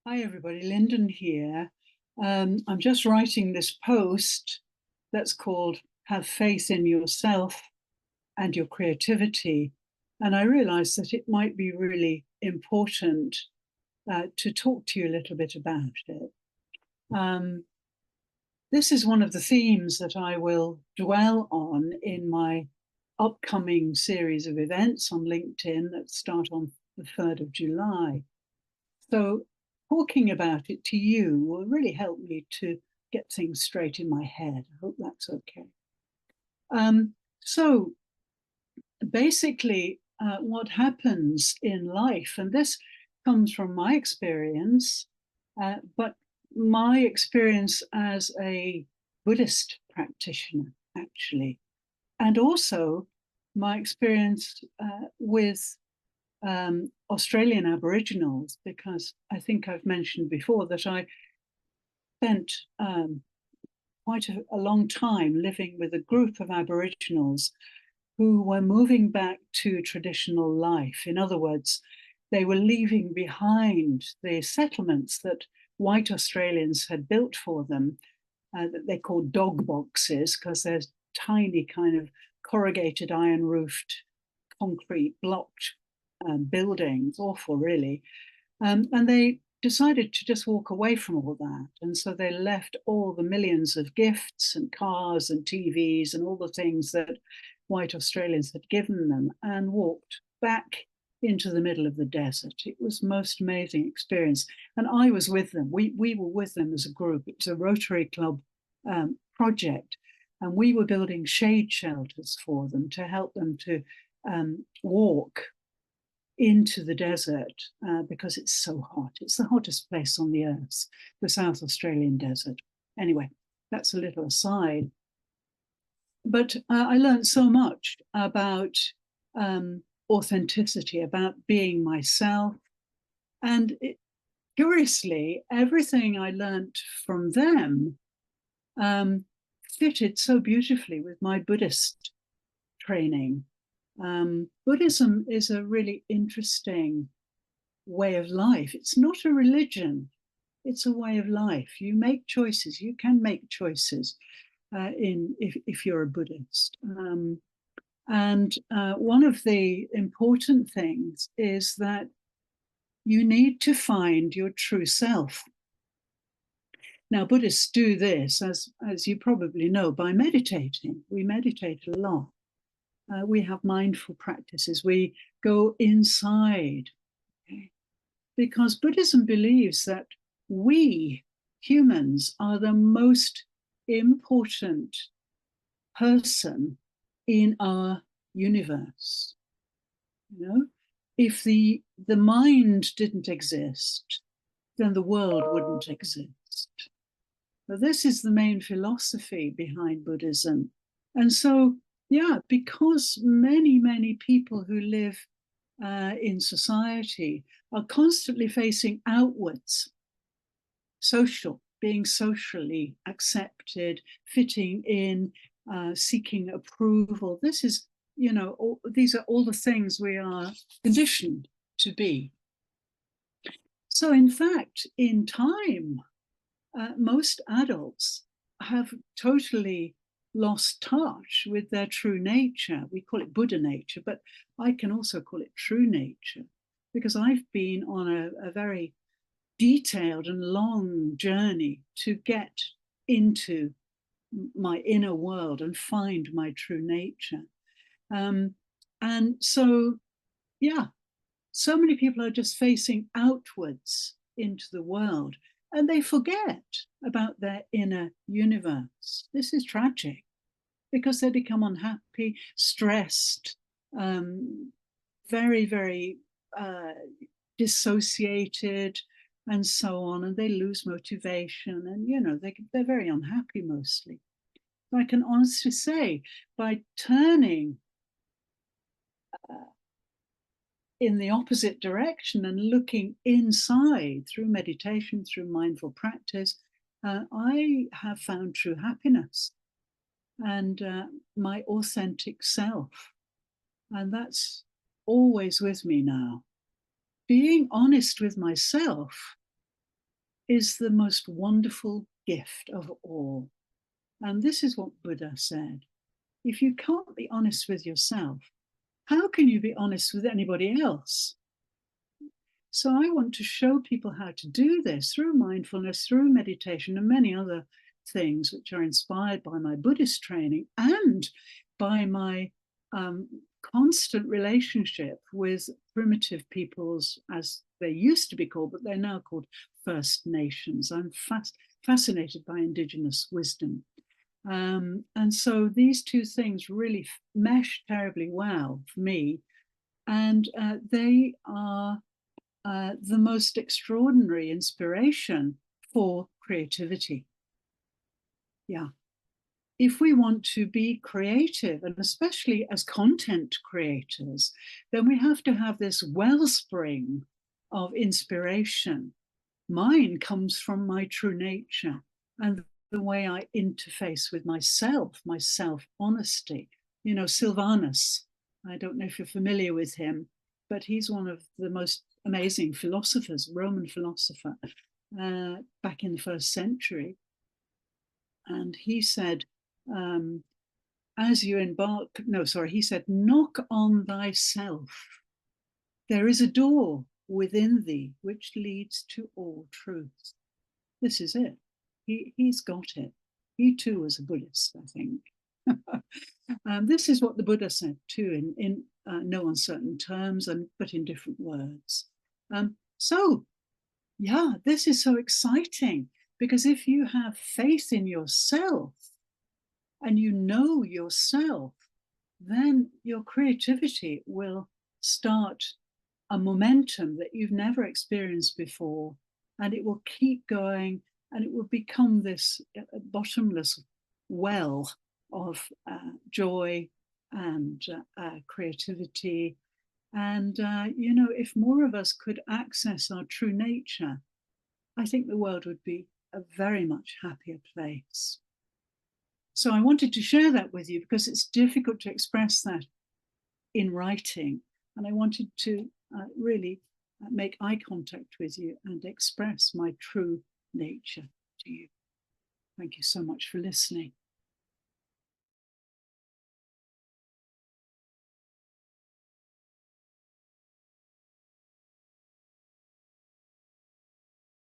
Hi, everybody. Lyndon here. I'm just writing this post that's called Have Faith in Yourself and Your Creativity. And I realized that it might be really important to talk to you a little bit about it. This is one of the themes that I will dwell on in my upcoming series of events on LinkedIn that start on the 3rd of July. So talking about it to you will really help me to get things straight in my head. I hope that's okay. So basically, what happens in life, and this comes from my experience, but my experience as a Buddhist practitioner, actually, and also my experience with Australian Aboriginals, because I think I've mentioned before that I spent quite a long time living with a group of Aboriginals who were moving back to traditional life. In other words, they were leaving behind the settlements that white Australians had built for them, that they called dog boxes, because they're tiny kind of corrugated iron roofed, concrete blocked buildings, awful really. And they decided to just walk away from all that. And so they left all the millions of gifts and cars and TVs and all the things that white Australians had given them and walked back into the middle of the desert. It was the most amazing experience. And I was with them. We were with them as a group. It was a Rotary Club project. And we were building shade shelters for them to help them to walk into the desert because it's so hot. It's the hottest place on the earth, the South Australian desert. Anyway, that's a little aside. But I learned so much about authenticity, about being myself. And curiously, everything I learned from them fitted so beautifully with my Buddhist training. Buddhism is a really interesting way of life. It's not a religion, it's a way of life. You make choices, you can make choices if you're a Buddhist. And one of the important things is that you need to find your true self. Now, Buddhists do this, as you probably know, by meditating. We meditate a lot. We have mindful practices. We go inside, okay? Because Buddhism believes that we humans are the most important person in our universe. You know, if the mind didn't exist, then the world wouldn't exist. But this is the main philosophy behind Buddhism. And so, yeah, because many people who live in society are constantly facing outwards, being socially accepted, fitting in, seeking approval. This is, these are all the things we are conditioned to be. So in fact, in time, most adults have totally lost touch with their true nature. We call it Buddha nature, but I can also call it true nature, because I've been on a very detailed and long journey to get into my inner world and find my true nature. And so, yeah, so many people are just facing outwards into the world, and they forget about their inner universe. This is tragic, because they become unhappy, stressed, very dissociated, and so on, and they lose motivation, and they're very unhappy mostly. I can honestly say, by turning in the opposite direction and looking inside through meditation, through mindful practice, I have found true happiness and my authentic self. And that's always with me now. Being honest with myself is the most wonderful gift of all. And this is what Buddha said. If you can't be honest with yourself, how can you be honest with anybody else? So I want to show people how to do this through mindfulness, through meditation, and many other things which are inspired by my Buddhist training and by my constant relationship with primitive peoples, as they used to be called, but they're now called First Nations. I'm fascinated by Indigenous wisdom. And so these two things really mesh terribly well for me. And they are the most extraordinary inspiration for creativity. Yeah. If we want to be creative, and especially as content creators, then we have to have this wellspring of inspiration. Mine comes from my true nature and the way I interface with myself, my self-honesty. You know, Sylvanus, I don't know if you're familiar with him, but he's one of the most amazing philosophers, Roman philosopher, back in the 1st century. And he said, as you embark, no, sorry, he said, knock on thyself. There is a door within thee which leads to all truth. This is it. He's got it. He too was a Buddhist, I think. This is what the Buddha said too, in no uncertain terms, but in different words. So, yeah, this is so exciting, because if you have faith in yourself and you know yourself, then your creativity will start a momentum that you've never experienced before, and it will keep going, and it will become this bottomless well of joy and creativity. And, you know, if more of us could access our true nature, I think the world would be a very much happier place. So I wanted to share that with you because it's difficult to express that in writing. And I wanted to really make eye contact with you and express my true nature to you. Thank you so much for listening.